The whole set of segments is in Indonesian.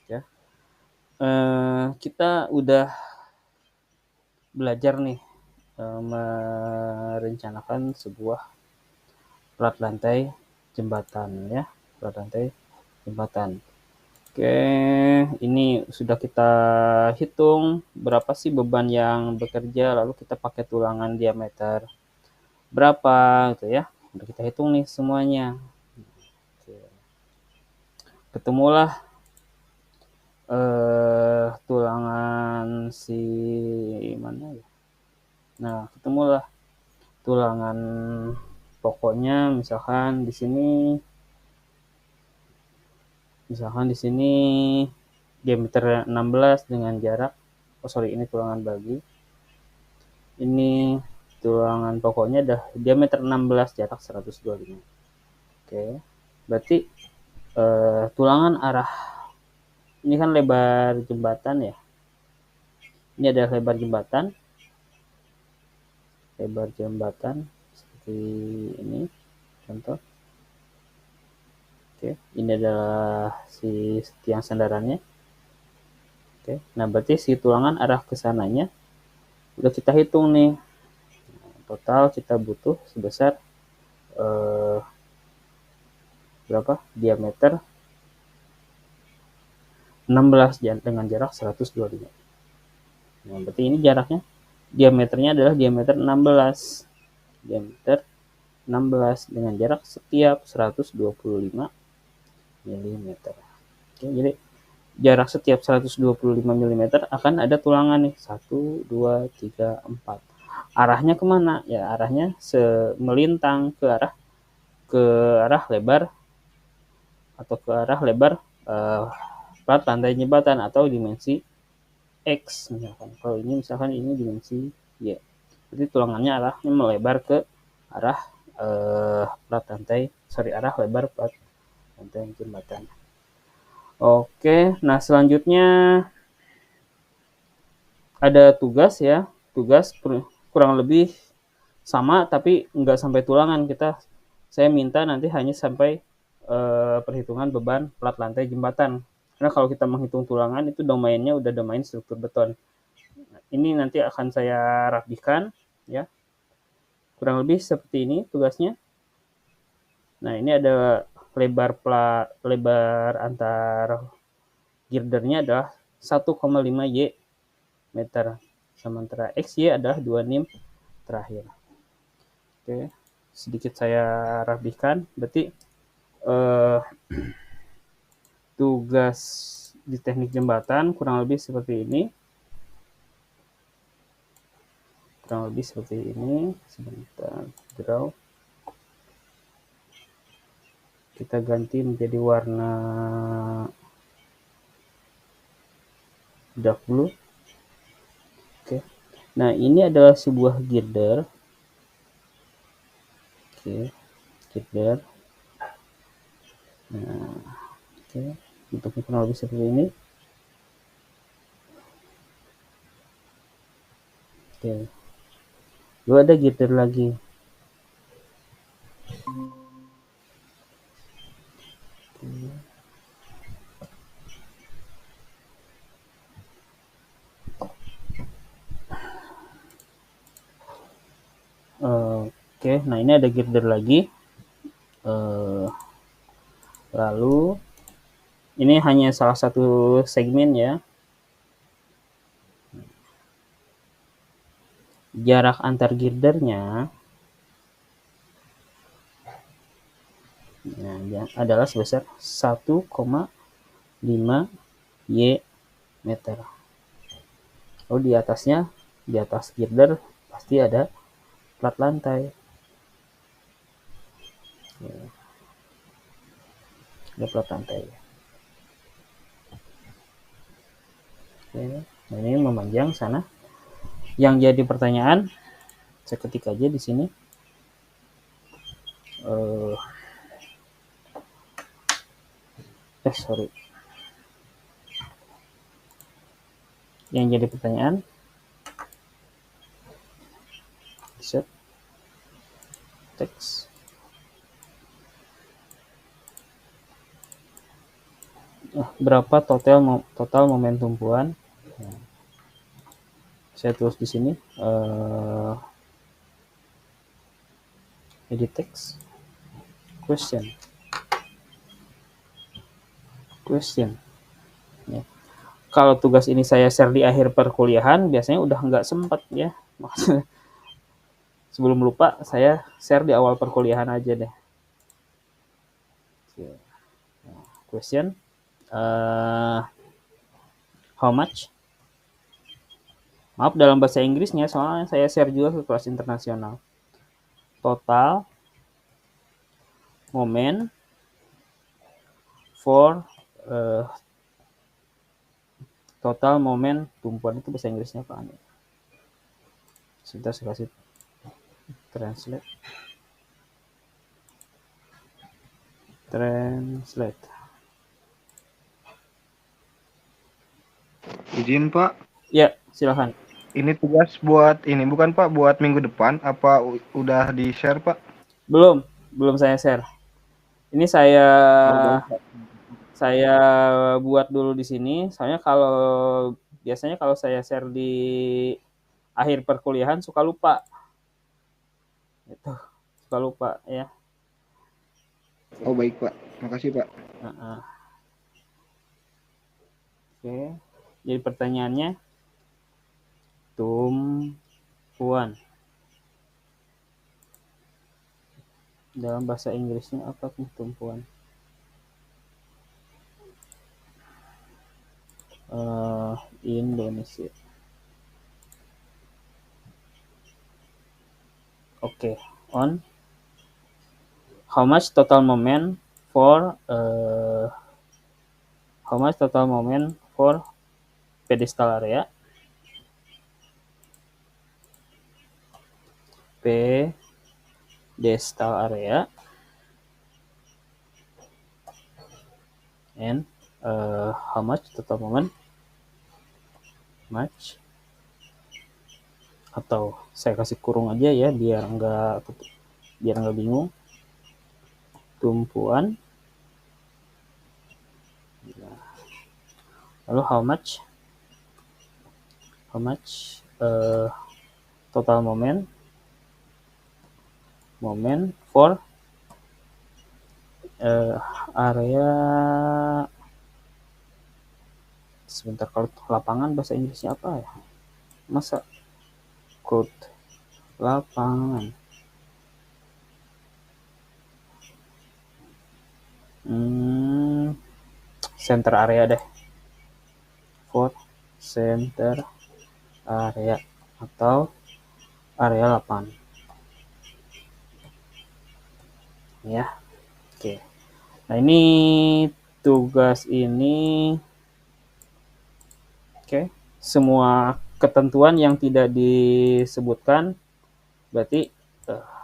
ya. Kita udah belajar nih merencanakan sebuah plat lantai jembatan ya, plat lantai jembatan. Oke, ini sudah kita hitung berapa sih beban yang bekerja, lalu kita pakai tulangan diameter berapa gitu ya. Udah kita hitung nih semuanya. Oke. Ketemulah tulangan si mana ya? Nah, ketemulah tulangan pokoknya misalkan di sini diameter 16 dengan jarak ini tulangan bagi. Ini tulangan pokoknya dah diameter 16 jarak 125. Oke. Berarti tulangan arah ini kan lebar jembatan ya. Ini adalah lebar jembatan seperti ini contoh. Oke, ini adalah si tiang sandarannya. Oke, nah berarti si tulangan arah ke sananya udah kita hitung nih. Total kita butuh sebesar berapa? Diameter 16 dengan jarak 125. Nah, berarti ini jaraknya diameternya adalah diameter 16. Diameter 16 dengan jarak setiap 125 mm. Oke, jadi jarak setiap 125 mm akan ada tulangan nih 1, 2, 3, 4. Arahnya kemana? Ya arahnya melintang ke arah lebar atau ke arah lebar plat lantai jembatan atau dimensi X misalkan. Kalau ini misalkan ini dimensi Y. Jadi tulangannya arahnya melebar ke arah arah lebar plat lantai jembatan. Oke, nah selanjutnya ada tugas ya. Tugas kurang lebih sama tapi nggak sampai tulangan. Saya minta nanti hanya sampai perhitungan beban plat lantai jembatan. Karena kalau kita menghitung tulangan itu domainnya udah domain struktur beton. Ini nanti akan saya rapihkan ya. Kurang lebih seperti ini tugasnya. Nah, ini ada lebar antar girdernya adalah 1,5 Y meter. Sementara XY adalah 2 nim terakhir. Oke, sedikit saya rapihkan. Berarti tugas di teknik jembatan kurang lebih seperti ini. Sebentar, draw. Kita ganti menjadi warna dark blue. Oke. Nah, ini adalah sebuah girder. Oke, girder. Nah, oke, bentuknya kurang lebih seperti ini. Oke. Lalu ada girder lagi. Oke, nah ini ada girder lagi. Lalu ini hanya salah satu segmen ya. Jarak antar girdernya adalah sebesar 1,5 Y meter. Lalu di atas girder pasti ada plat lantai. Ada plat lantai. Oke, nah ini memanjang sana. Yang jadi pertanyaan, saya ketik aja di sini. Sorry. Yang jadi pertanyaan, set teks. berapa total momen tumpuan. Saya tulis di sini edit text question ya. Kalau tugas ini saya share di akhir perkuliahan biasanya udah nggak sempat ya, sebelum lupa saya share di awal perkuliahan aja deh. Question how much. Maaf dalam bahasa Inggrisnya, soalnya saya share juga ke kelas internasional. Total moment for total moment tumpuan itu bahasa Inggrisnya apa? Sebentar saya kasih translate. Izin Pak. Ya, silahkan. Ini tugas buat ini bukan Pak, buat minggu depan. Apa udah di-share Pak? Belum saya share. Ini saya buat dulu di sini. Soalnya biasanya kalau saya share di akhir perkuliahan suka lupa. Gitu. Suka lupa ya. Oh baik Pak, makasih Pak. Oke. Jadi pertanyaannya tumpuan. Dalam bahasa Inggrisnya apa tuh tumpuan? Indonesia. Oke, on how much total moment for pedestal area? Pedestal area and how much total moment much, atau saya kasih kurung aja ya biar nggak bingung. Tumpuan lalu how much total moment for area. Sebentar, kalau lapangan bahasa Inggrisnya apa ya? Masa code lapangan. Center area deh. For center area atau area lapangan. Ya. Oke. Nah, ini tugas ini semua ketentuan yang tidak disebutkan berarti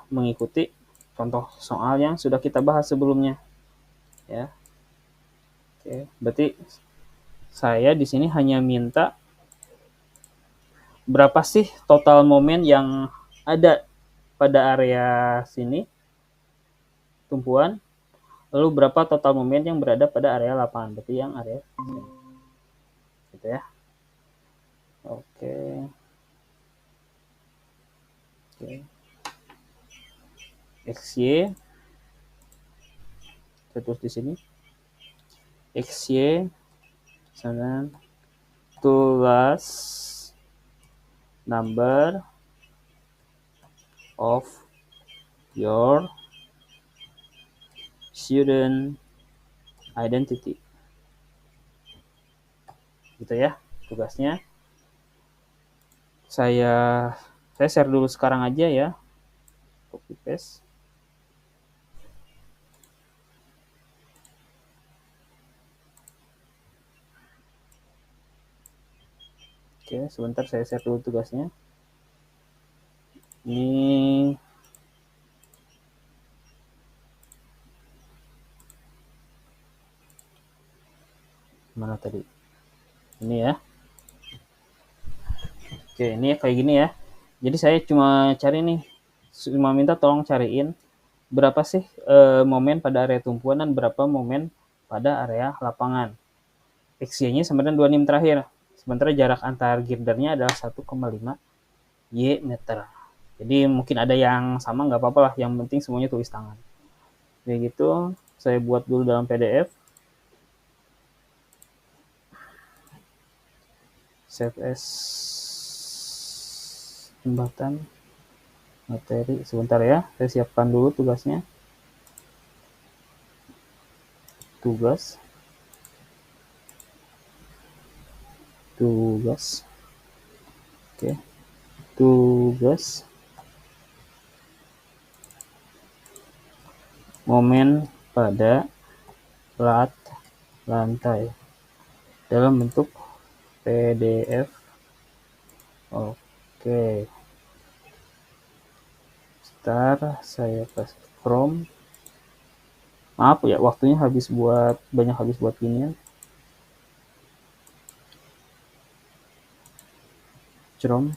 mengikuti contoh soal yang sudah kita bahas sebelumnya ya. Oke, berarti saya di sini hanya minta berapa sih total momen yang ada pada area sini tumpuan, lalu berapa total momen yang berada pada area lapangan, berarti yang area sini. Gitu ya. Oke. XY saya tulis di sini. XY sana tulis number of your student identity. Gitu ya tugasnya. Saya share dulu sekarang aja ya. Copy paste. Oke, sebentar saya share dulu tugasnya. Ini mana tadi? Ini ya. Oke, ini kayak gini ya. Jadi saya cuma minta tolong cariin berapa sih momen pada area tumpuan dan berapa momen pada area lapangan. XY-nya sama dengan 2 nim terakhir. Sementara jarak antar girdernya adalah 1,5 Y meter. Jadi mungkin ada yang sama, nggak apa-apa lah. Yang penting semuanya tulis tangan. Kayak gitu, saya buat dulu dalam PDF. Save as jembatan materi. Sebentar ya, saya siapkan dulu tugasnya. Tugas. Oke. Tugas. Momen pada plat lantai dalam bentuk PDF. Oke. Sebentar, saya kasih Chrome. Maaf ya, waktunya banyak habis buat ginian. Chrome.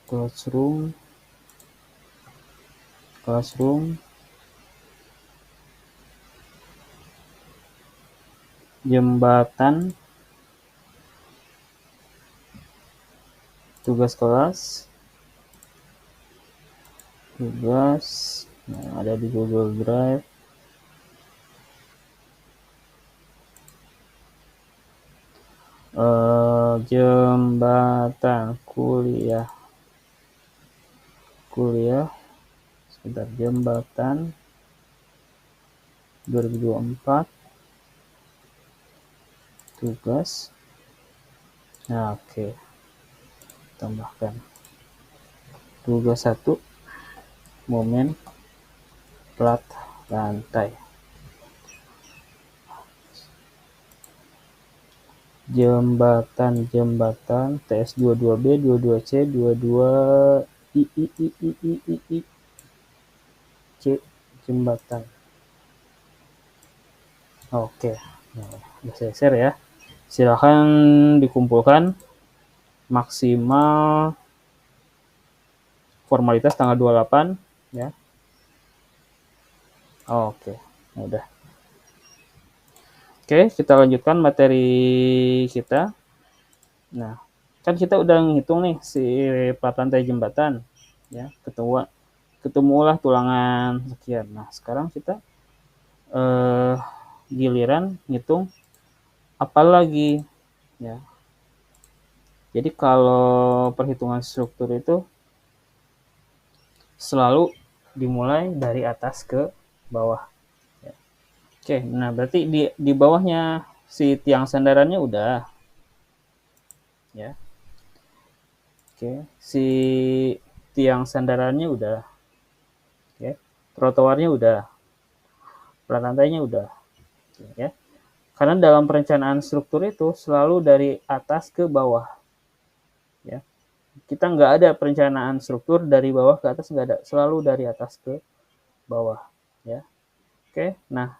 Classroom. Jembatan. Tugas kelas. Ada di Google Drive. Jembatan kuliah. Sebentar, jembatan 2024 tugas. Nah, oke. Tambahkan tugas 1 momen plat lantai. Jembatan TS22B, 22C, 22I C jembatan. Oke. Nah, udah saya share ya. Silahkan dikumpulkan. Maksimal formalitas tanggal 28 ya. Oke, udah. Oke, kita lanjutkan materi kita. Nah, kan kita udah ngitung nih si plat lantai jembatan ya, ketemulah tulangan sekian. Nah, sekarang kita giliran ngitung apa lagi ya. Jadi kalau perhitungan struktur itu selalu dimulai dari atas ke bawah. Ya. Oke, nah berarti di bawahnya si tiang sandarannya udah, ya. Oke, si tiang sandarannya udah, ya. Trotoarnya udah, plat lantainya udah, ya. Karena dalam perencanaan struktur itu selalu dari atas ke bawah, ya. Kita nggak ada perencanaan struktur dari bawah ke atas, nggak ada, selalu dari atas ke bawah, ya. Oke, nah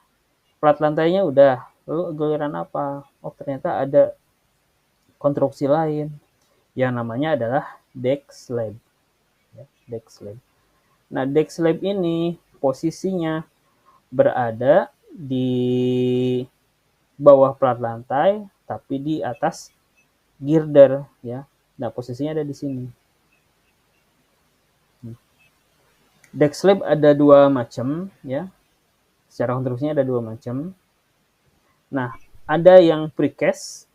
plat lantainya udah, lalu giliran apa? Oh, ternyata ada konstruksi lain yang namanya adalah deck slab, ya, deck slab. Nah, deck slab ini posisinya berada di bawah plat lantai tapi di atas girder, ya. Nah, posisinya ada di sini. Deck slab ada dua macam, ya. Secara konstruksinya ada dua macam. Nah, ada yang precast,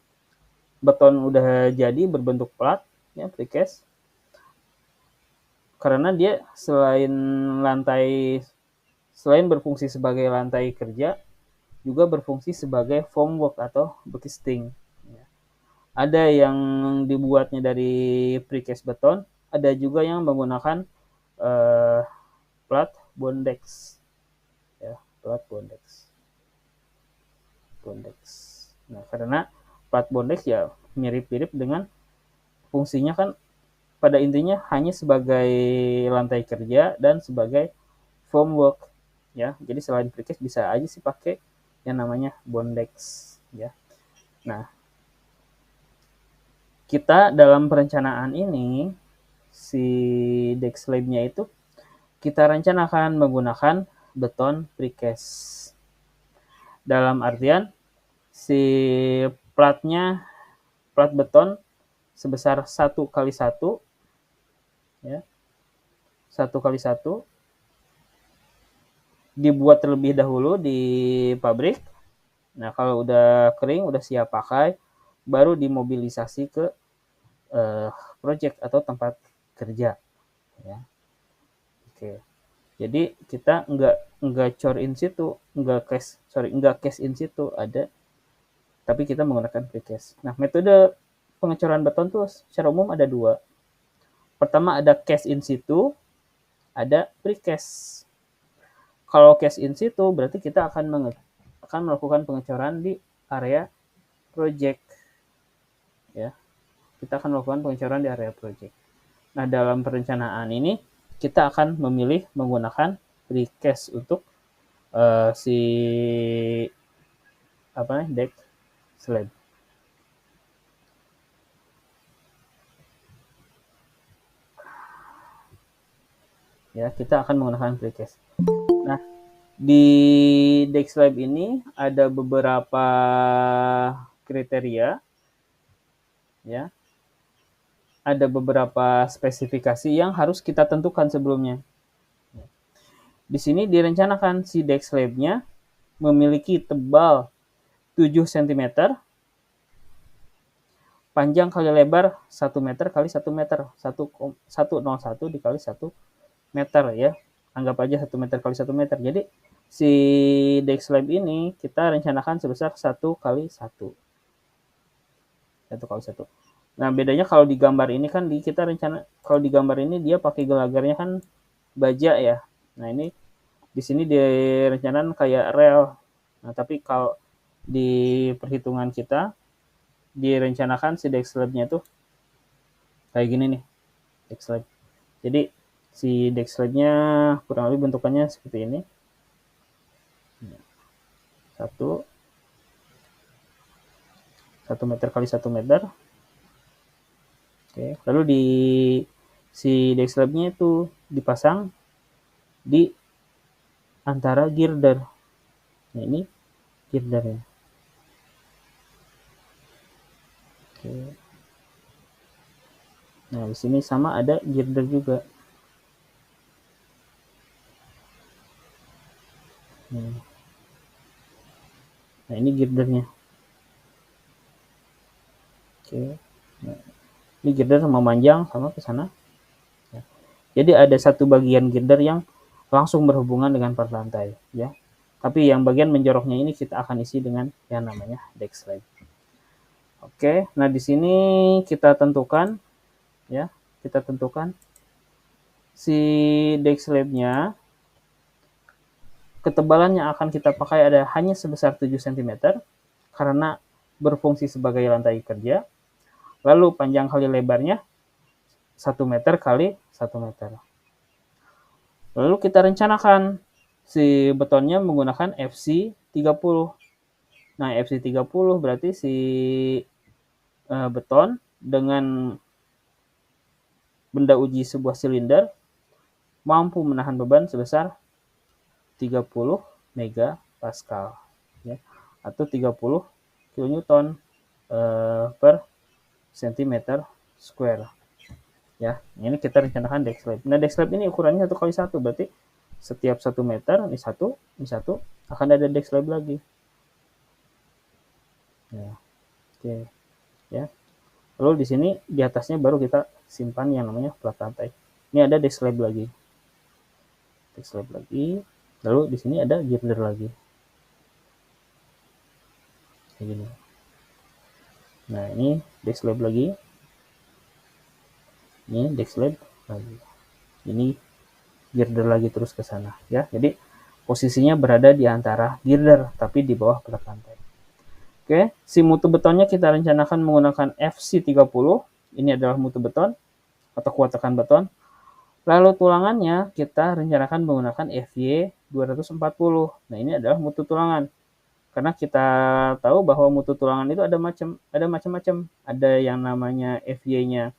beton udah jadi berbentuk plat, ya, precast. Karena dia selain berfungsi sebagai lantai kerja, juga berfungsi sebagai formwork atau bekisting. Ya. Ada yang dibuatnya dari precast beton, ada juga yang menggunakan plat bondex, ya, plat bondex. Nah, karena plat bondex ya mirip-mirip dengan fungsinya kan pada intinya hanya sebagai lantai kerja dan sebagai formwork, ya. Jadi selain precast bisa aja sih pakai yang namanya bondex, ya. Nah, kita dalam perencanaan ini si deck slab-nya itu kita rencanakan menggunakan beton precast. Dalam artian si platnya, plat beton sebesar 1 kali 1, ya, 1 kali 1 dibuat terlebih dahulu di pabrik. Nah, kalau udah kering, udah siap pakai, baru dimobilisasi ke project atau tempat kerja, ya. Oke. Jadi kita nggak core in situ, nggak cash in situ ada, tapi kita menggunakan precast. Nah, metode pengecoran beton tuh secara umum ada dua. Pertama ada cash in situ, ada precast. Kalau cash in situ berarti kita akan melakukan pengecoran di area project, ya. Kita akan melakukan pengecoran di area project. Nah, dalam perencanaan ini kita akan memilih menggunakan precast untuk si deck slab. Ya, kita akan menggunakan precast. Nah, di deck slab ini ada beberapa kriteria, ya. Ada beberapa spesifikasi yang harus kita tentukan sebelumnya. Di sini direncanakan si deck slab-nya memiliki tebal 7 cm, panjang kali lebar 1 meter kali 1 meter, 101 dikali 1 meter, ya. Anggap aja 1 meter kali 1 meter. Jadi si deck slab ini kita rencanakan sebesar 1 kali 1. 1 kali 1. Nah, bedanya kalau di gambar ini kan kalau di gambar ini dia pakai gelagarnya kan baja, ya. Nah, ini di sini direncanakan kayak rel. Nah, tapi kalau di perhitungan kita direncanakan si deck slab-nya tuh kayak gini nih, deck slab. Jadi si deck slab-nya kurang lebih bentukannya seperti ini. 1 meter kali 1 meter. Oke, lalu di si deck slab-nya itu dipasang di antara girder. Nah, ini girdernya. Oke. Nah, di sini sama ada girder juga. Nah, ini girdernya. Oke. Nah, ini girder memanjang sama ke sana. Ya. Jadi ada satu bagian girder yang langsung berhubungan dengan part lantai, ya. Tapi yang bagian menjoroknya ini kita akan isi dengan yang namanya deck slab. Oke, nah di sini kita tentukan, ya, si deck slab-nya, ketebalan yang akan kita pakai ada hanya sebesar 7 cm karena berfungsi sebagai lantai kerja. Lalu panjang kali lebarnya 1 meter kali 1 meter. Lalu kita rencanakan si betonnya menggunakan FC 30. Nah, FC 30 berarti si beton dengan benda uji sebuah silinder mampu menahan beban sebesar 30 megapascal, ya, atau 30 kilonewton per centimeter square, ya. Ini kita rencanakan deck slab. Nah, deck slab ini ukurannya 1 kali 1, berarti setiap 1 meter ini satu akan ada deck slab lagi, ya. Oke, ya. Lalu di sini di atasnya baru kita simpan yang namanya plat lantai. Ini ada deck slab lagi, lalu di sini ada girder lagi, kayak gini. Nah, ini deck slab lagi, ini deck slab lagi, ini girder lagi terus ke sana, ya. Jadi posisinya berada di antara girder tapi di bawah plat lantai. Oke, si mutu betonnya kita rencanakan menggunakan FC30. Ini adalah mutu beton atau kuat tekan beton. Lalu tulangannya kita rencanakan menggunakan FY240. Nah, ini adalah mutu tulangan. Karena kita tahu bahwa mutu tulangan itu ada macam-macam. Ada yang namanya FY-nya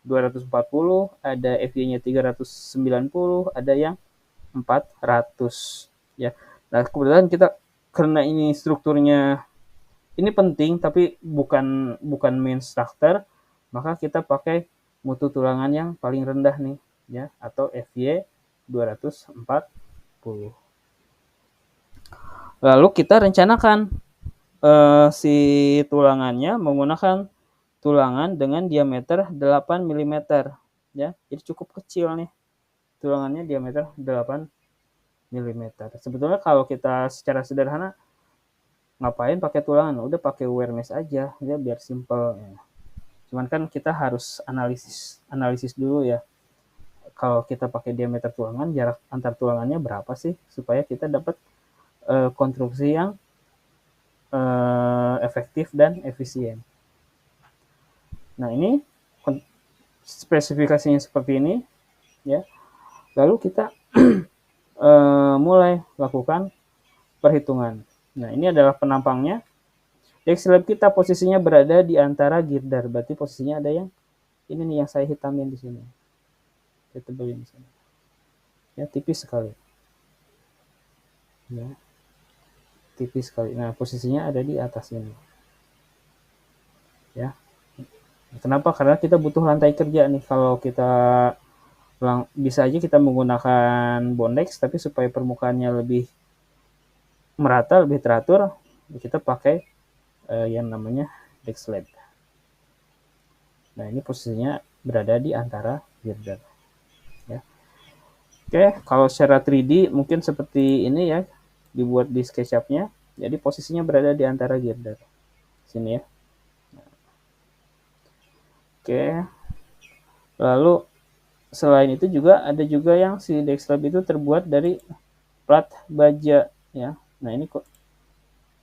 240, ada FY-nya 390, ada yang 400, ya. Nah, kebetulan kita karena ini strukturnya ini penting tapi bukan main structure, maka kita pakai mutu tulangan yang paling rendah nih ya, atau FY 240. Lalu kita rencanakan si tulangannya menggunakan tulangan dengan diameter 8 mm ya. Jadi cukup kecil nih. Tulangannya diameter 8 mm. Sebetulnya kalau kita secara sederhana ngapain pakai tulangan? Udah pakai wear mesh aja ya, biar simple ya. Cuman kan kita harus analisis dulu ya. Kalau kita pakai diameter tulangan, jarak antar tulangannya berapa sih supaya kita dapat konstruksi yang efektif dan efisien. Nah, ini spesifikasinya seperti ini ya. Lalu kita mulai lakukan perhitungan. Nah, ini adalah penampangnya. Deck slab kita posisinya berada di antara girder. Berarti posisinya ada yang ini nih yang saya hitamin di sini. Saya tebelin di sini. Ya, tipis sekali. Ya. Tipis sekali. Nah, posisinya ada di atas ini. Ya. Kenapa? Karena kita butuh lantai kerja nih. Kalau kita bisa aja kita menggunakan bondex, tapi supaya permukaannya lebih merata, lebih teratur, kita pakai yang namanya deck slab. Nah, ini posisinya berada di antara girder. Ya. Oke, kalau secara 3D mungkin seperti ini ya, dibuat di SketchUp-nya. Jadi posisinya berada di antara girder. Sini ya. Oke. Lalu selain itu juga ada juga yang si deck slab itu terbuat dari plat baja ya. Nah, ini kok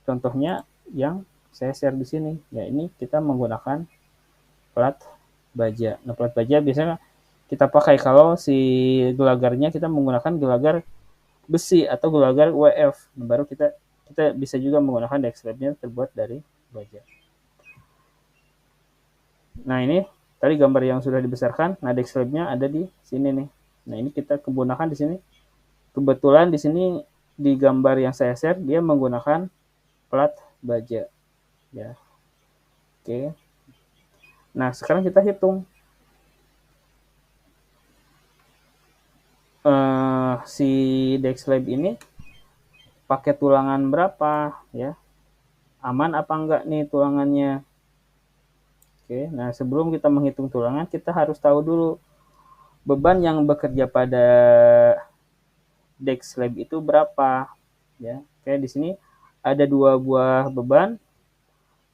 contohnya yang saya share di sini. Ya, ini kita menggunakan plat baja. Nah, plat baja biasanya kita pakai kalau si gelagarnya kita menggunakan gelagar besi atau gelagar WF. Nah, baru kita bisa juga menggunakan deck slab-nya terbuat dari baja. Nah, ini tadi gambar yang sudah dibesarkan. Nah, deck slab-nya ada di sini nih. Nah, ini kita gunakan di sini. Kebetulan di sini di gambar yang saya share dia menggunakan plat baja. Ya. Oke. Nah, sekarang kita hitung si deck slab ini pakai tulangan berapa ya? Aman apa enggak nih tulangannya? Oke, nah sebelum kita menghitung tulangan, kita harus tahu dulu beban yang bekerja pada deck slab itu berapa ya. Oke, di sini ada 2 buah beban.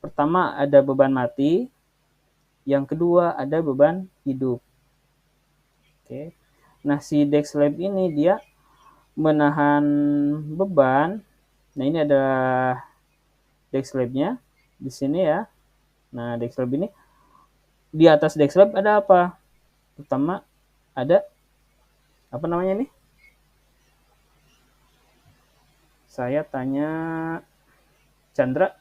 Pertama ada beban mati, yang kedua ada beban hidup. Oke. Nah, si deck slab ini dia menahan beban. Nah, ini adalah deck slab-nya di sini ya. Nah, deck slab ini di atas deck slab ada apa? Pertama ada apa namanya nih? Saya tanya Chandra,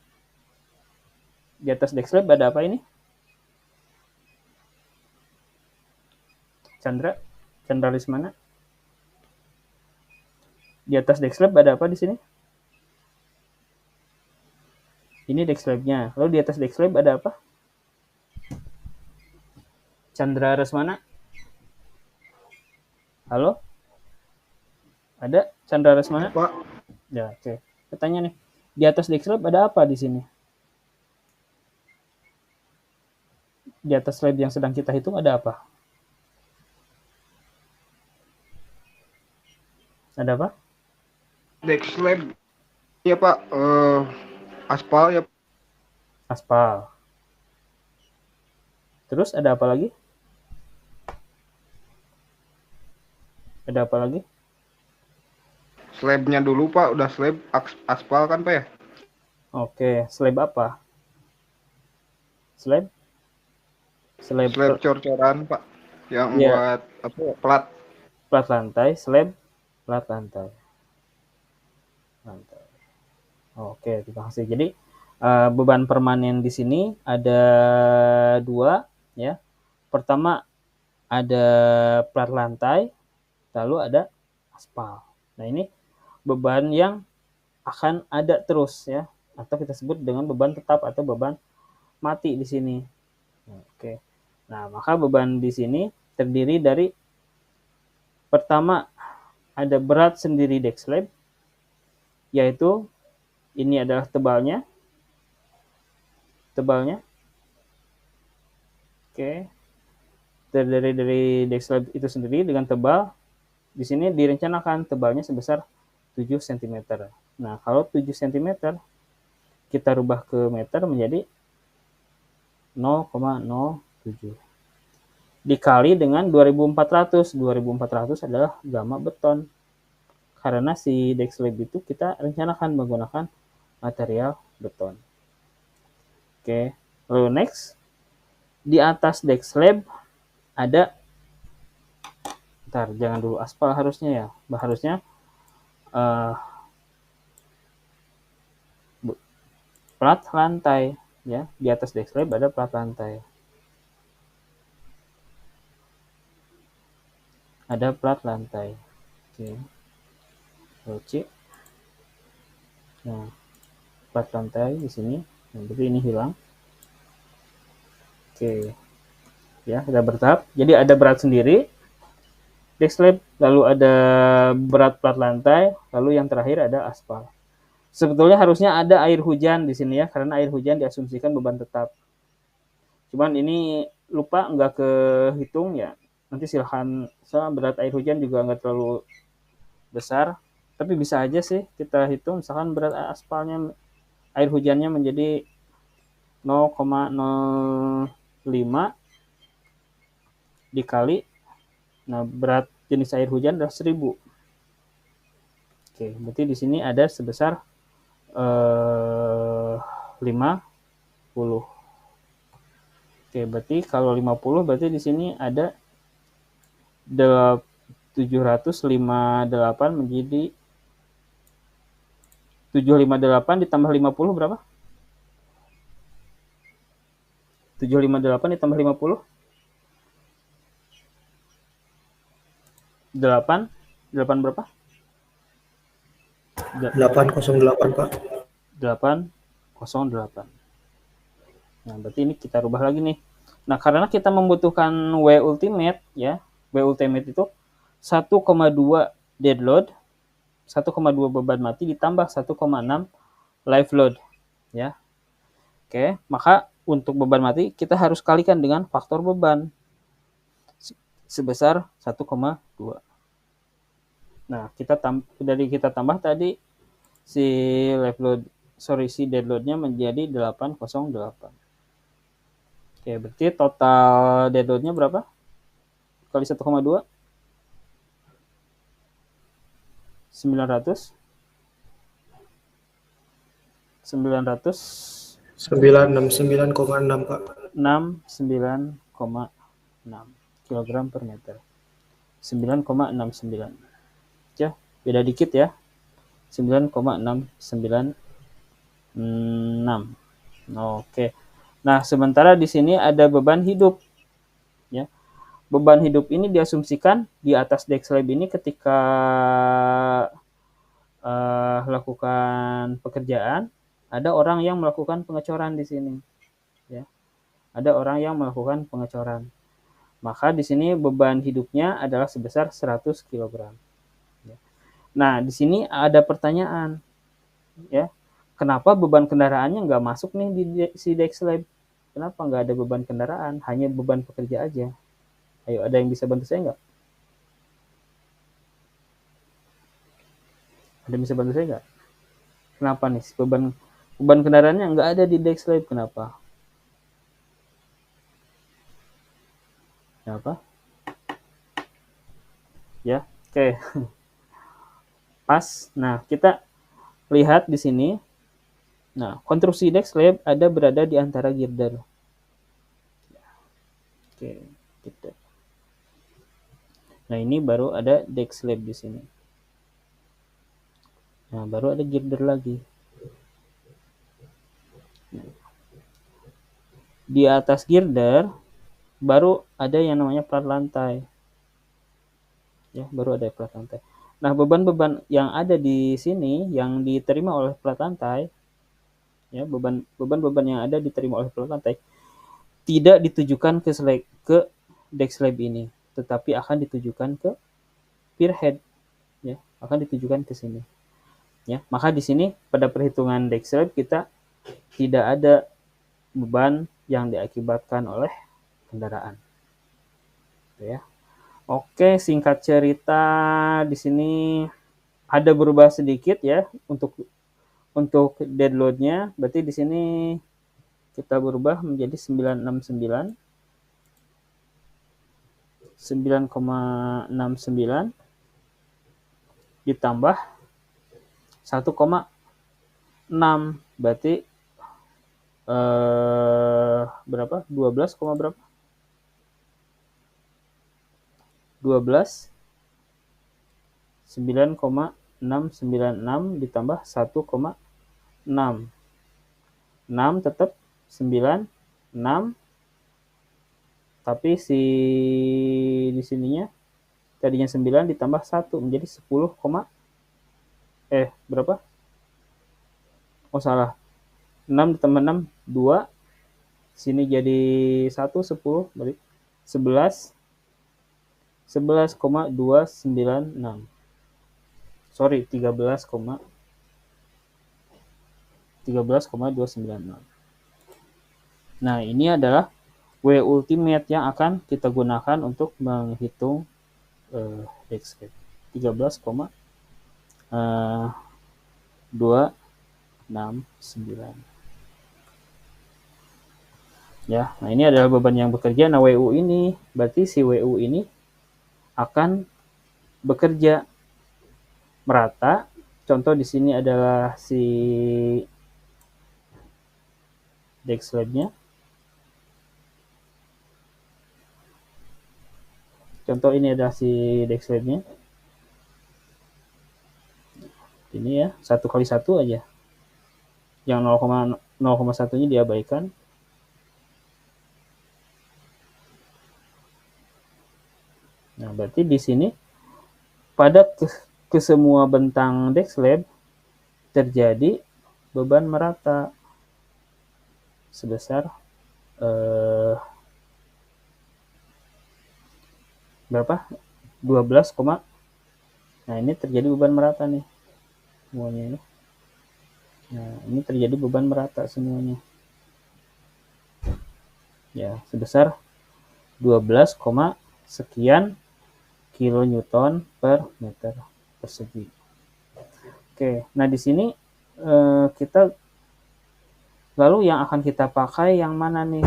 di atas deck slab ada apa ini? Chandra Lismana. Di atas deck slab ada apa di sini? Ini deck slab-nya. Lalu di atas deck slab ada apa? Chandra Resmana. Halo? Ada Chandra Resmana? Pak. Ya, oke. Katanya nih, di atas deck slab ada apa di sini? Di atas slab yang sedang kita hitung ada apa? Ada apa? Deck slab. Iya, Pak. Aspal ya. Aspal. Terus ada apa lagi? Ada apa lagi? Slabnya dulu, Pak. Udah slab aspal kan, Pak ya? Oke, slab apa? Slab cor-coran, Pak. Yang ya, buat apa? Plat. plat lantai, slab plat lantai. Oke, terima kasih. Jadi beban permanen di sini ada 2 ya. Pertama ada plat lantai, lalu ada aspal. Nah, ini beban yang akan ada terus ya, atau kita sebut dengan beban tetap atau beban mati di sini. Oke. Nah, maka beban di sini terdiri dari pertama ada berat sendiri deck slab, yaitu ini adalah tebalnya. Oke. Terdiri dari deck slab itu sendiri dengan tebal. Di sini direncanakan tebalnya sebesar 7 cm. Nah, kalau 7 cm kita rubah ke meter menjadi 0,07 dikali dengan 2400. 2400 adalah gamma beton. Karena si deck slab itu kita rencanakan menggunakan material beton. Oke, lalu next, di atas deck slab ada, jangan dulu aspal harusnya ya, harusnya plat lantai ya. Di atas deck slab ada plat lantai. Ada plat lantai. Oke. C. Nah, plat lantai di sini. Nah, berarti ini hilang. Oke. Ya, kita bertahap. Jadi ada berat sendiri, deck slab, lalu ada berat plat lantai, lalu yang terakhir ada aspal. Sebetulnya harusnya ada air hujan di sini ya, karena air hujan diasumsikan beban tetap. Cuman ini lupa nggak kehitung ya. Nanti silahkan, soalnya berat air hujan juga nggak terlalu besar, tapi bisa aja sih kita hitung. Misalkan berat aspalnya, air hujannya menjadi 0,05 dikali, nah berat jenis air hujan adalah 1000. Oke, berarti di sini ada sebesar 50. Oke, berarti kalau 50 berarti di sini ada 758 menjadi 758 ditambah 50 berapa? 758 ditambah 50 8 berapa? 808 Pak. 808. Nah, berarti ini kita rubah lagi nih. Nah, karena kita membutuhkan W ultimate ya. W ultimate itu 1,2 dead load, 1,2 beban mati ditambah 1,6 live load ya. Oke, maka untuk beban mati kita harus kalikan dengan faktor beban sebesar 1,2. Nah, kita tambah tadi si si dead load-nya menjadi 808. Oke, berarti total dead load-nya berapa? Kali 1,2? 900 969,6 Pak. 69,6 kg per meter. 9,69. Ya, beda dikit ya. 9,696. Oke. Nah, sementara di sini ada beban hidup. Ya. Beban hidup ini diasumsikan di atas deck slab ini ketika lakukan pekerjaan, ada orang yang melakukan pengecoran di sini. Ya. Ada orang yang melakukan pengecoran. Maka di sini beban hidupnya adalah sebesar 100 kg. Nah, di sini ada pertanyaan, ya, kenapa beban kendaraannya nggak masuk nih di si deck slab? Kenapa nggak ada beban kendaraan, hanya beban pekerja aja? Ayo, ada yang bisa bantu saya nggak? Ada yang bisa bantu saya nggak? Kenapa nih beban kendaraannya nggak ada di deck slab? Kenapa? Kenapa? Ya, oke. Pas. Nah, kita lihat di sini. Nah, konstruksi deck slab ada berada di antara girder. Oke, gitu. Nah, ini baru ada deck slab di sini. Nah, baru ada girder lagi. Di atas girder baru ada yang namanya plat lantai. Ya, baru ada plat lantai. Nah, beban-beban yang ada di sini yang diterima oleh plat lantai, ya, beban-beban yang ada diterima oleh plat lantai tidak ditujukan ke deck slab ini, tetapi akan ditujukan ke pier head, ya, akan ditujukan ke sini. Ya, maka di sini pada perhitungan deck slab kita tidak ada beban yang diakibatkan oleh kendaraan. Ya. Oke, singkat cerita di sini ada berubah sedikit ya untuk dead load-nya. Berarti di sini kita berubah menjadi 969 9,69 ditambah 1,6 berarti berapa? 12, berapa? 12 9,696 ditambah 1,6. 6 tetap 9, 6. Tapi di sininya tadinya 9 ditambah 1 menjadi 10, berapa? Oh, salah. 6 ditambah 6, 2. Sini jadi 1, 10, berarti 11,296. Sorry, 13,296. Nah, ini adalah W ultimate yang akan kita gunakan untuk menghitung deck slab. 13,269. Ya, nah ini adalah beban yang bekerja. Nah, WU ini berarti si WU ini akan bekerja merata. Contoh di sini adalah si deck slab-nya. Contoh ini adalah si deck slab-nya. Ini ya, 1 kali 1 aja. Yang 0,1-nya diabaikan. Nah, berarti di sini pada kesemua bentang deck slab terjadi beban merata sebesar berapa? 12, nah ini terjadi beban merata nih semuanya ini. Nah, ini terjadi beban merata semuanya. Ya, sebesar 12, sekian kilonewton per meter persegi. Oke, nah di sini kita lalu yang akan kita pakai yang mana nih?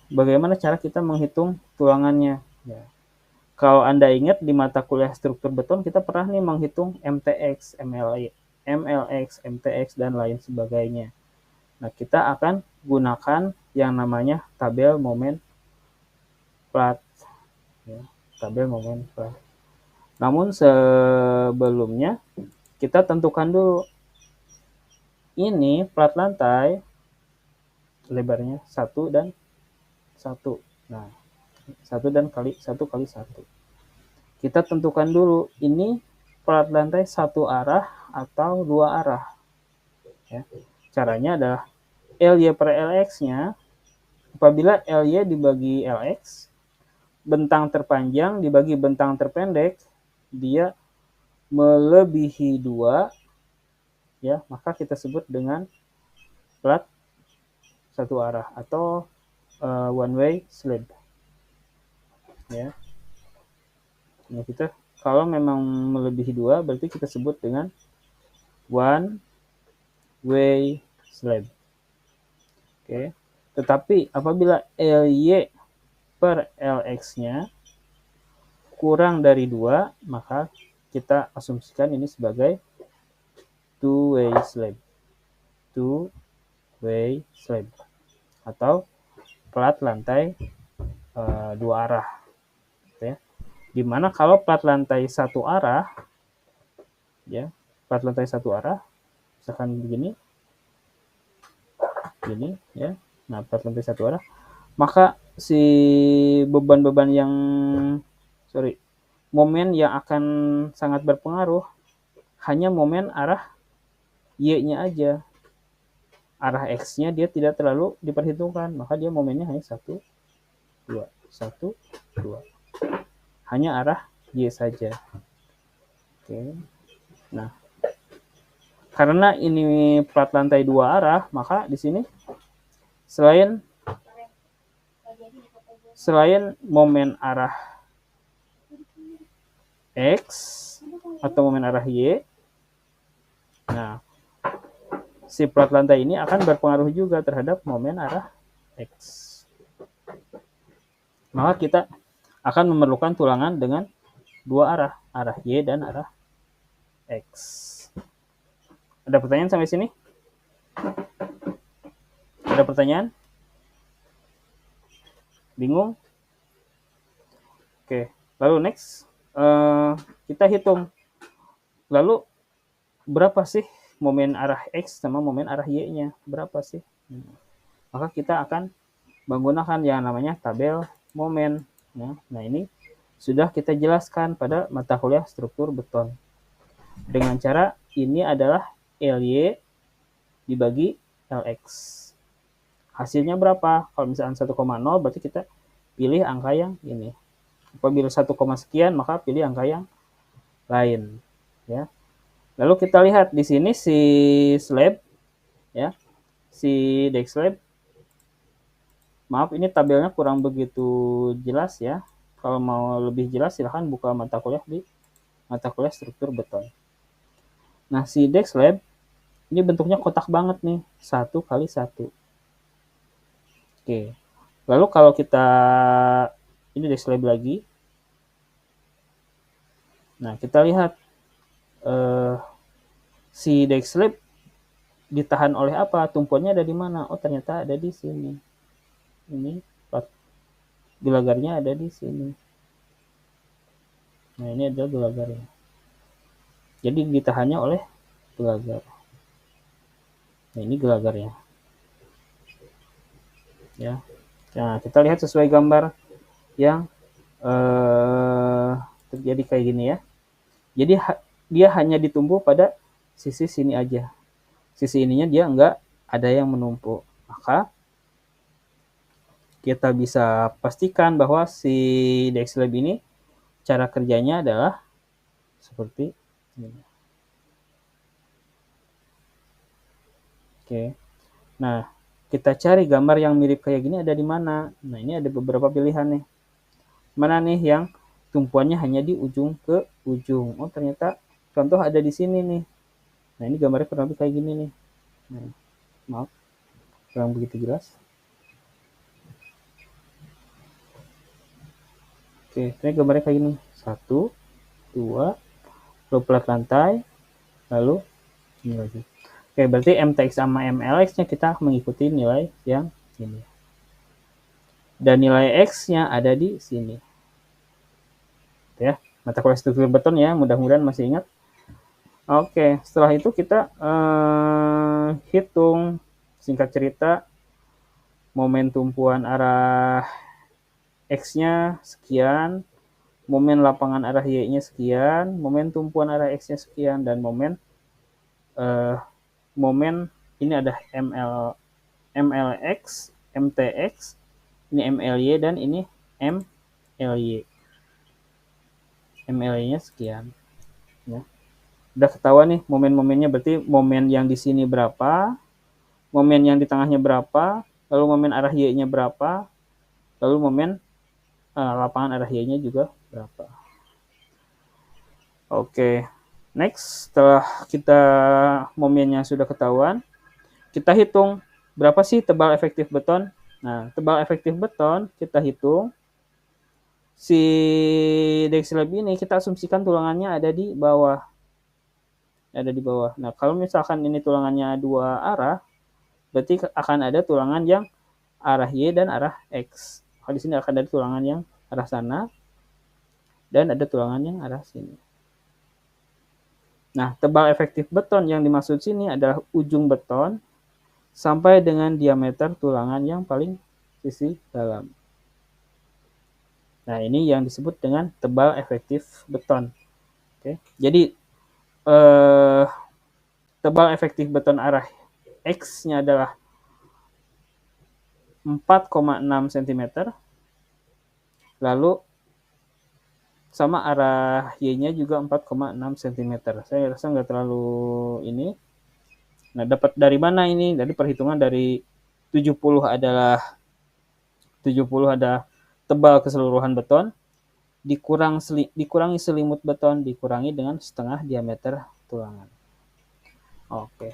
Bagaimana cara kita menghitung tulangannya? Ya. Kalau Anda ingat di mata kuliah struktur beton kita pernah nih menghitung MTX, MLX, MTX dan lain sebagainya. Nah, kita akan gunakan yang namanya tabel momen plat. Ya, tabel momen plat. Namun sebelumnya kita tentukan dulu ini plat lantai lebarnya 1 dan 1. Nah, 1 dan 1 kali 1. Kita tentukan dulu ini plat lantai 1 arah atau 2 arah. Ya. Caranya adalah LY per LX-nya, apabila LY dibagi LX, bentang terpanjang dibagi bentang terpendek, dia melebihi 2, ya, maka kita sebut dengan plat 1 arah atau one way slab. Ya. Nah, kita kalau memang melebihi 2 berarti kita sebut dengan one way slab. Oke. Tetapi apabila LY per LX-nya kurang dari 2, maka kita asumsikan ini sebagai two way slab. Two way slab atau plat lantai 2 arah. Ya. Dimana kalau plat lantai 1 arah, ya, plat lantai 1 arah, misalkan begini, ya. Nah, plat lantai 1 arah, maka si beban-beban yang momen yang akan sangat berpengaruh hanya momen arah Y-nya aja. Arah X-nya dia tidak terlalu diperhitungkan, maka dia momennya hanya 1, 2, 1, 2. Hanya arah Y saja. Oke. Nah, karena ini plat lantai 2 arah, maka di sini selain momen arah X atau momen arah Y, nah, si plat lantai ini akan berpengaruh juga terhadap momen arah X. Maka kita akan memerlukan tulangan dengan dua arah Y dan arah X. Ada pertanyaan sampai sini? Ada pertanyaan? Bingung? Oke, lalu next kita hitung. Lalu berapa sih momen arah X sama momen arah Y-nya? Berapa sih? Maka kita akan menggunakan yang namanya tabel momen. Nah, ini sudah kita jelaskan pada mata kuliah struktur beton. Dengan cara ini adalah LY dibagi LX. Hasilnya berapa? Kalau misalkan 1,0 berarti kita pilih angka yang ini. Apabila 1, sekian maka pilih angka yang lain, ya. Lalu kita lihat di sini si slab, ya, si deck slab. Maaf, ini tabelnya kurang begitu jelas ya. Kalau mau lebih jelas silahkan buka mata kuliah di mata kuliah struktur beton. Nah, si deck slab ini bentuknya kotak banget nih, 1 kali 1. Oke. Lalu kalau kita ini deck slab lagi. Nah, kita lihat si deck slab ditahan oleh apa? Tumpuannya ada di mana? Oh, ternyata ada di sini. Ini gelagarnya ada di sini. Nah, ini adalah gelagarnya. Jadi ditahannya oleh gelagar. Nah, ini gelagarnya. Ya. Nah, kita lihat sesuai gambar yang terjadi kayak gini ya. Jadi dia hanya ditumpu pada sisi sini aja. Sisi ininya dia enggak ada yang menumpuk. Maka kita bisa pastikan bahwa si deck slab ini cara kerjanya adalah seperti ini. Oke. Nah, kita cari gambar yang mirip kayak gini ada di mana. Nah, ini ada beberapa pilihan nih. Mana nih yang tumpuannya hanya di ujung ke ujung. Oh, ternyata contoh ada di sini nih. Nah, ini gambarnya kurang lebih kayak gini nih. Nah, maaf, kurang begitu jelas. Oke, ini gambarnya kayak gini. 1, 2, lalu plat lantai, lalu ini lagi. Oke, berarti MTX sama MLX-nya kita mengikuti nilai yang ini. Dan nilai X-nya ada di sini. Ya, mata kuliah struktur beton ya, mudah-mudahan masih ingat. Oke, setelah itu kita hitung, singkat cerita, momen tumpuan arah X-nya sekian, momen lapangan arah Y-nya sekian, momen tumpuan arah X-nya sekian, dan momen ini ada MLX, MTX, ini MLY, dan ini MLY. MLY-nya sekian. Ya. Udah ketahuan nih momen-momennya, berarti momen yang di sini berapa, momen yang di tengahnya berapa, lalu momen arah Y-nya berapa, lalu momen lapangan arah Y-nya juga berapa. Oke, next, setelah kita momennya sudah ketahuan, kita hitung berapa sih tebal efektif beton. Nah, tebal efektif beton kita hitung. Si deck slab ini kita asumsikan tulangannya ada di bawah. Ada di bawah. Nah, kalau misalkan ini tulangannya dua arah, berarti akan ada tulangan yang arah Y dan arah X. Kalau di sini akan ada tulangan yang arah sana dan ada tulangan yang arah sini. Nah, tebal efektif beton yang dimaksud sini adalah ujung beton sampai dengan diameter tulangan yang paling sisi dalam. Nah, ini yang disebut dengan tebal efektif beton. Oke. Jadi tebal efektif beton arah X-nya adalah 4,6 cm. Lalu sama arah Y-nya juga 4,6 cm. Saya rasa nggak terlalu ini. Nah, dapat dari mana ini? Dari perhitungan dari 70 adalah tebal keseluruhan beton, dikurangi selimut beton, dikurangi dengan setengah diameter tulangan. Oke.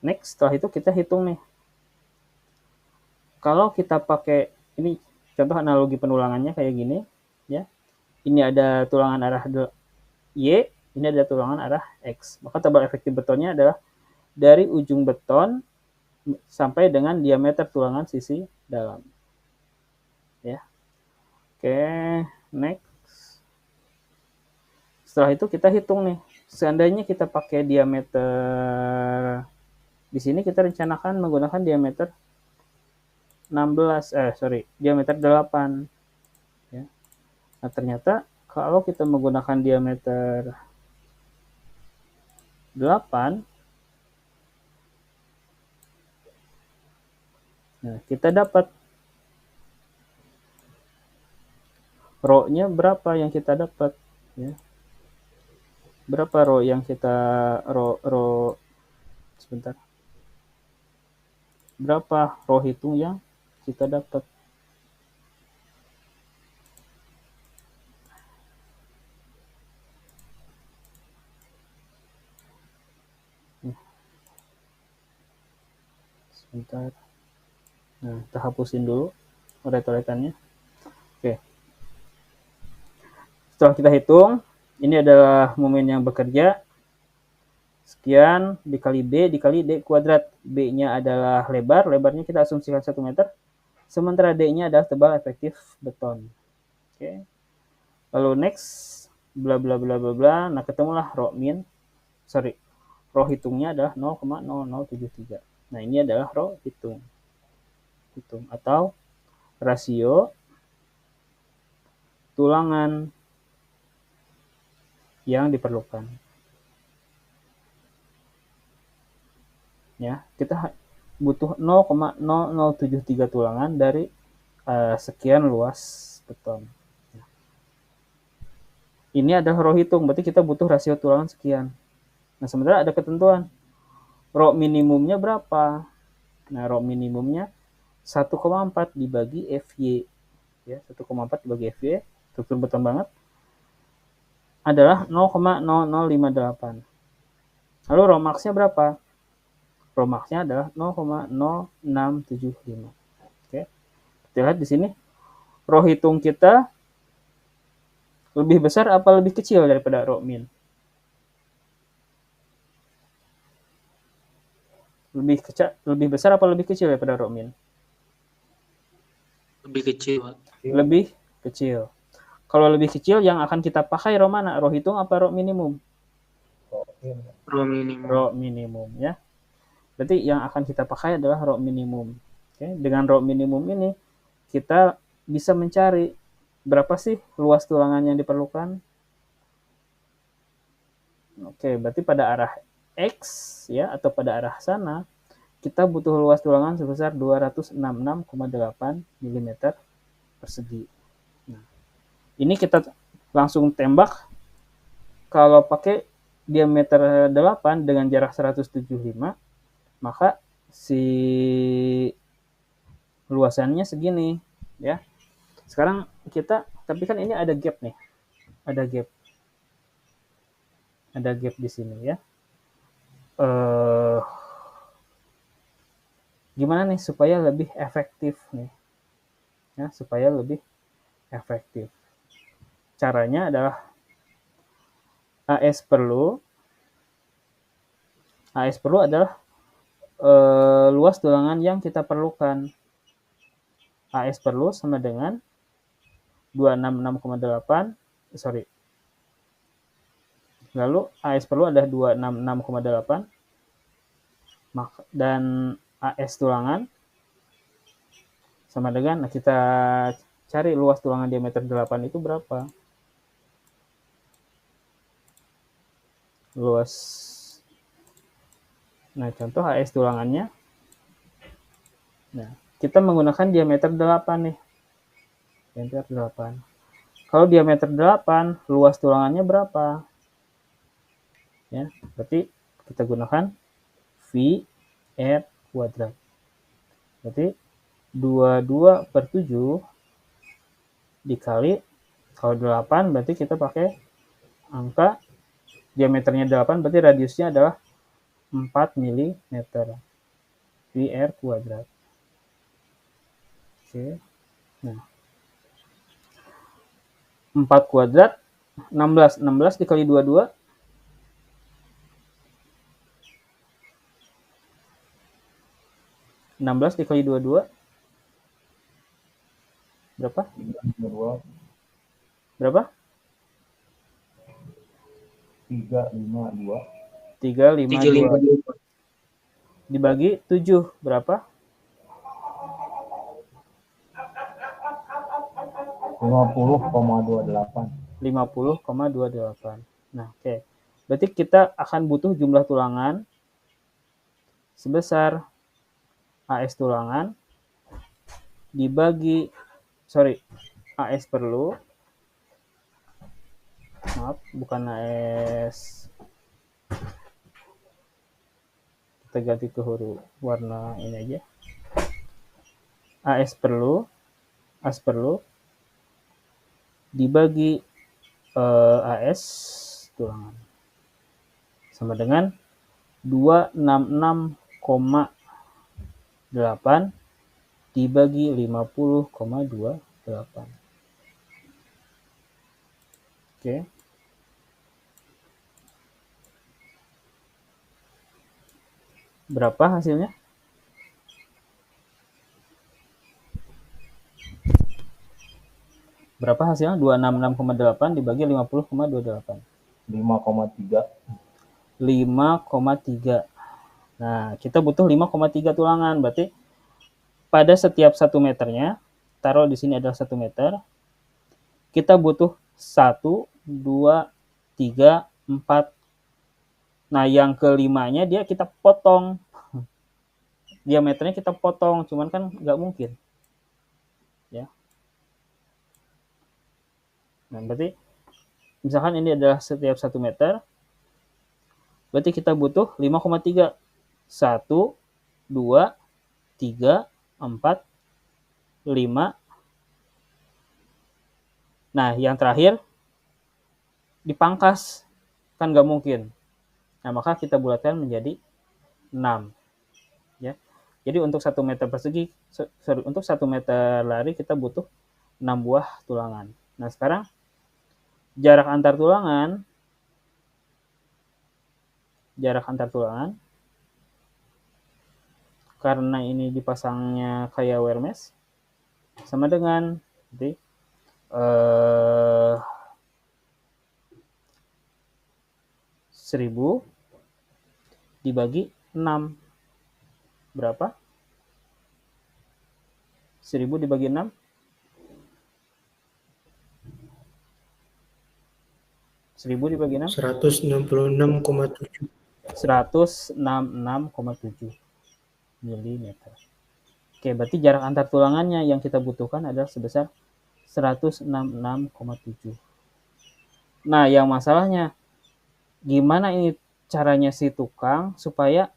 Next, setelah itu kita hitung nih. Kalau kita pakai, ini contoh analogi penulangannya kayak gini, ya. Ini ada tulangan arah Y, ini ada tulangan arah X. Maka tebal efektif betonnya adalah dari ujung beton sampai dengan diameter tulangan sisi dalam. Ya. Oke, next. Setelah itu kita hitung nih. Seandainya kita pakai diameter, di sini kita rencanakan menggunakan diameter diameter 8. Ya. Nah, ternyata kalau kita menggunakan diameter 8, nah, kita dapat rho-nya berapa yang kita dapat, ya. Berapa rho yang kita sebentar. Berapa rho hitung yang kita dapat? Sebentar. Nah, kita hapusin dulu coret-coretannya. Oke. Setelah kita hitung, ini adalah momen yang bekerja. Sekian dikali B dikali D kuadrat. B-nya adalah lebar, lebarnya kita asumsikan 1 meter. Sementara D-nya adalah tebal efektif beton. Oke. Lalu next, bla bla bla bla bla. Nah, ketemulah rho hitungnya adalah 0,0073. Nah, ini adalah rho hitung atau rasio tulangan yang diperlukan. Ya, kita butuh 0,0073 tulangan dari sekian luas beton. Ini adalah rho hitung, berarti kita butuh rasio tulangan sekian. Nah, sementara ada ketentuan. Rho minimumnya berapa? Nah, rho minimumnya 1,4 dibagi FY. Ya, 1,4 dibagi FY, struktur beton banget, adalah 0,0058. Lalu rho max-nya berapa? Rho max-nya adalah 0,0675. Oke. Kita lihat di sini, rho hitung kita lebih besar apa lebih kecil daripada rho min? Lebih besar apa lebih kecil daripada rho min? Lebih kecil. Lebih kecil. Kalau lebih kecil, yang akan kita pakai rho mana? Rho hitung apa rho minimum? Rho minimum. Rho minimum, ya. Berarti yang akan kita pakai adalah rho minimum. Oke. Dengan rho minimum ini, kita bisa mencari berapa sih luas tulangan yang diperlukan. Oke, berarti pada arah X, ya, atau pada arah sana, kita butuh luas tulangan sebesar 266,8 mm persegi. Nah, ini kita langsung tembak. Kalau pakai diameter 8 dengan jarak 175, maka si luasannya segini, ya. Sekarang kita, tapi kan ini ada gap nih. Ada gap di sini, ya. Gimana nih supaya lebih efektif nih? Ya, supaya lebih efektif. Caranya adalah AS perlu adalah luas tulangan yang kita perlukan. AS perlu sama dengan 266,8, lalu AS perlu adalah 266,8, dan AS tulangan sama dengan, nah kita cari luas tulangan diameter 8 itu berapa. Luas. Nah, contoh AS tulangannya. Nah, kita menggunakan diameter 8 nih. Diameter 8. Kalau diameter 8, luas tulangannya berapa? Ya, berarti kita gunakan V R kuadrat. Berarti 22/7 dikali, kalau 8 berarti kita pakai angka diameternya 8, berarti radiusnya adalah 4 mm. VR kuadrat. Oke. Nah, 4 kuadrat 16. 16 dikali 22 16 dikali 22 berapa? 352. 352 dibagi 7 berapa? 50,28. 50,28. Nah, oke. Berarti kita akan butuh jumlah tulangan sebesar AS tulangan dibagi, AS perlu, maaf, bukan AS, kita ganti ke huruf warna ini aja. AS perlu dibagi AS tulangan sama dengan 266,8 dibagi 50,28. Oke. Berapa hasilnya? Berapa hasilnya? 266,8 dibagi 50,28. 5,3. 5,3. Nah, kita butuh 5,3 tulangan. Berarti pada setiap 1 meternya, taruh di sini adalah 1 meter, kita butuh 1, 2, 3, 4. Nah, yang kelimanya dia kita potong. Diameternya kita potong, cuman kan nggak mungkin. Ya. Nah, berarti misalkan ini adalah setiap 1 meter, berarti kita butuh 5,3. 1, 2, 3, 4, 5. Nah, yang terakhir dipangkas. Kan nggak mungkin. Nah, maka kita bulatkan menjadi 6. Ya. Jadi untuk 1 meter persegi, untuk 1 meter lari kita butuh 6 buah tulangan. Nah, sekarang jarak antar tulangan karena ini dipasangnya kayak wear mesh sama dengan 1000 dibagi 6 berapa? 1000 dibagi 6 1000 dibagi 6 166,7. 166,7 mm. Oke, berarti jarak antar tulangannya yang kita butuhkan adalah sebesar 166,7. Nah, yang masalahnya gimana ini caranya si tukang supaya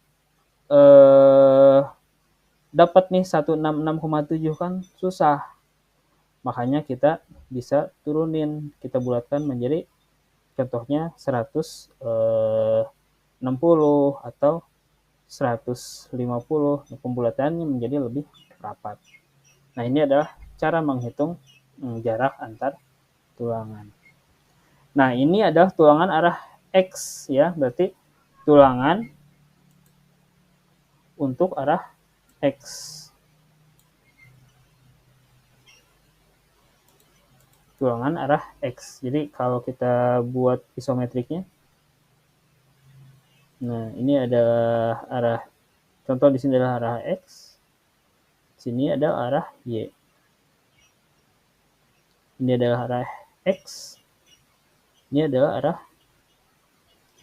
dapat nih 166,7 kan susah. Makanya kita bisa turunin, kita bulatkan menjadi contohnya 160 atau 150. Pembulatannya menjadi lebih rapat. Nah, ini adalah cara menghitung jarak antar tulangan. Nah, ini adalah tulangan arah X ya, berarti tulangan untuk arah X. Tulangan arah X. Jadi kalau kita buat isometriknya, nah ini adalah arah, contoh di sini adalah arah X, sini adalah arah Y. Ini adalah arah X. Ini adalah arah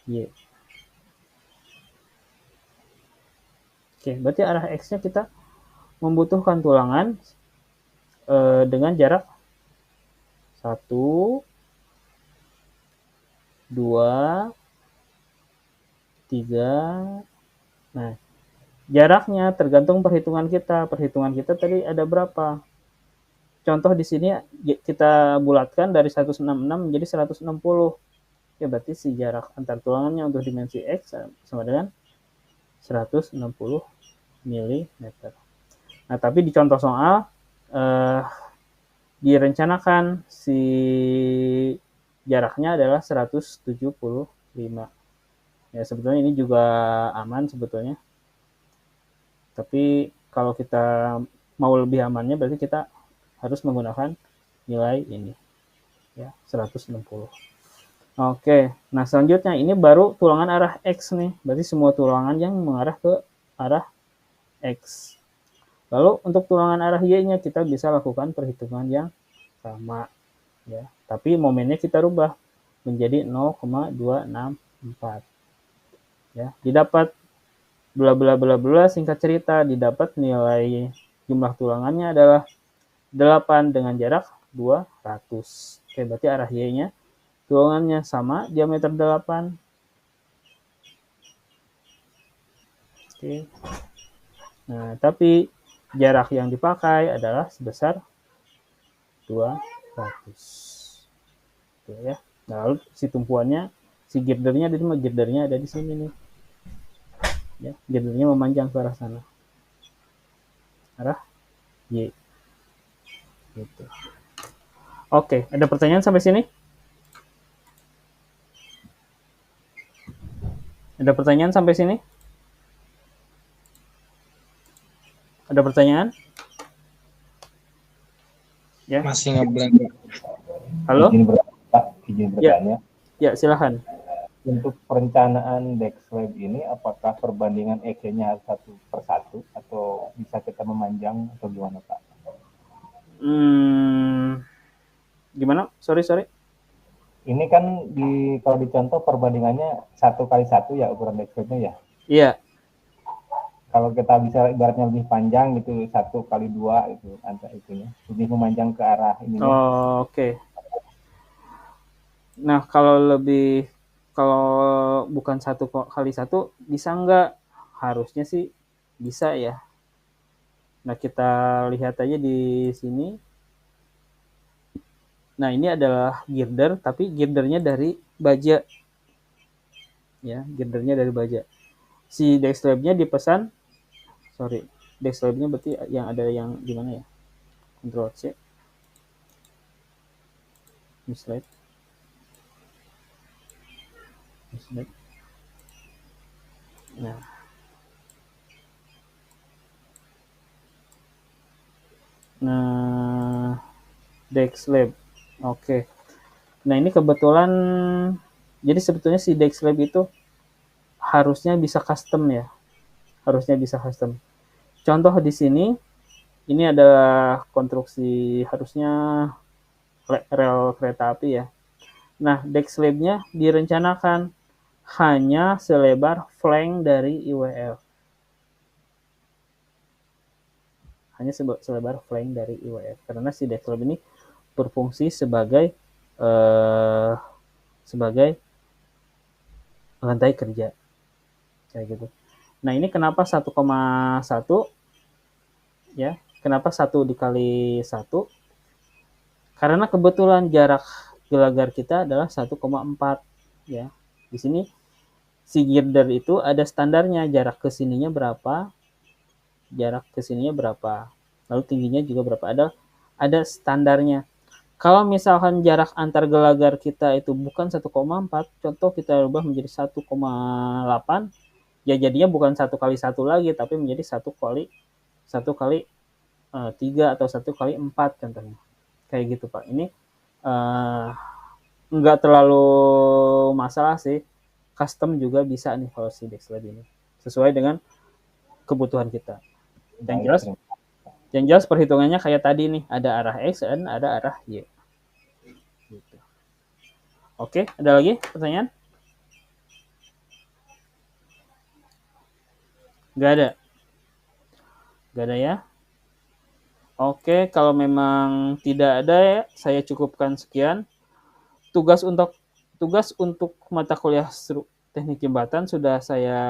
Y. Oke, berarti arah X-nya kita membutuhkan tulangan dengan jarak 1, 2, 3. Nah, jaraknya tergantung perhitungan kita. Perhitungan kita tadi ada berapa? Contoh di sini kita bulatkan dari 166 menjadi 160. Ya, berarti si jarak antar tulangannya untuk dimensi X sama dengan 160 mm. Nah, tapi di contoh soal direncanakan si jaraknya adalah 175. Ya, sebetulnya ini juga aman sebetulnya. Tapi kalau kita mau lebih amannya berarti kita harus menggunakan nilai ini. Ya, 160. Oke, nah selanjutnya ini baru tulangan arah X nih. Berarti semua tulangan yang mengarah ke arah X. Lalu untuk tulangan arah Y-nya kita bisa lakukan perhitungan yang sama. Ya, tapi momennya kita rubah menjadi 0,264. Ya, didapat bla bla bla bla, singkat cerita didapat nilai jumlah tulangannya adalah 8 dengan jarak 200. Oke, berarti arah Y-nya tulangannya sama, diameter 8. Oke. Nah, tapi jarak yang dipakai adalah sebesar 200. Oke, ya. Nah, lalu si tumpuannya, si girdernya ada di sini nih. Ya, girdernya memanjang ke arah sana. Arah Y. Gitu. Oke, ada pertanyaan sampai sini? Ada pertanyaan sampai sini? Ada pertanyaan? Ya. Masih ngeblank. Halo? Izin bertanya. Ya, silakan. Untuk perencanaan Dexlab ini, apakah perbandingan X-nya harus 1/1 atau bisa kita memanjang atau gimana, Pak? Gimana? Sorry. Ini kan kalau dicontoh perbandingannya 1/1 ya ukuran Dexlabnya ya. Iya. Kalau kita bisa ibaratnya lebih panjang gitu 1/2 itu antara itunya lebih memanjang ke arah ini. Oh, oke. Nah, kalau bukan 1/1 bisa nggak? Harusnya sih bisa ya. Nah, kita lihat aja di sini. Nah, ini adalah girder, tapi girdernya dari baja. Ya, girdernya dari baja. Si Dexlab-nya dipesan, Dexlab-nya berarti yang ada yang di mana ya? Ctrl C. Slide. Nah, Dexlab. Oke. Nah, ini kebetulan jadi sebetulnya si Dexlab itu harusnya bisa custom ya. Contoh di sini ini adalah konstruksi harusnya rel kereta api ya. Nah, Dexlab-nya direncanakan hanya selebar flank dari IWF. Hanya selebar flank dari IWF. Karena si Dexlab ini berfungsi sebagai lantai kerja. Kayak gitu. Nah, ini kenapa 1,1 ya? Kenapa 1 dikali 1? Karena kebetulan jarak gelagar kita adalah 1,4 ya. Di sini si girder itu ada standarnya, jarak ke sininya berapa, lalu tingginya juga berapa, ada standarnya. Kalau misalkan jarak antar gelagar kita itu bukan 1,4, contoh kita ubah menjadi 1,8, ya jadinya bukan 1x1 lagi, tapi menjadi 1x3 atau 1x4 contohnya. Kayak gitu, Pak. Ini nggak terlalu masalah sih. Custom juga bisa nih kalau si Dexlab ini. Sesuai dengan kebutuhan kita. Yang jelas perhitungannya kayak tadi nih. Ada arah X dan ada arah Y. Oke, ada lagi pertanyaan? Nggak ada? Nggak ada ya? Oke, kalau memang tidak ada ya, saya cukupkan sekian. Tugas untuk mata kuliah teknik jembatan sudah saya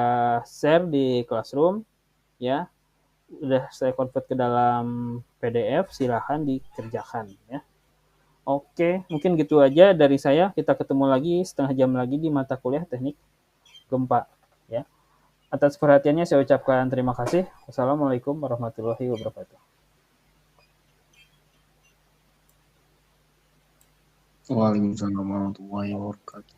share di Classroom ya. Udah saya convert ke dalam PDF, silahkan dikerjakan ya. Oke, mungkin gitu aja dari saya. Kita ketemu lagi setengah jam lagi di mata kuliah teknik gempa ya. Atas perhatiannya saya ucapkan terima kasih. Wassalamualaikum warahmatullahi wabarakatuh. Waalaikumsalam warahmatullahi wabarakatuh.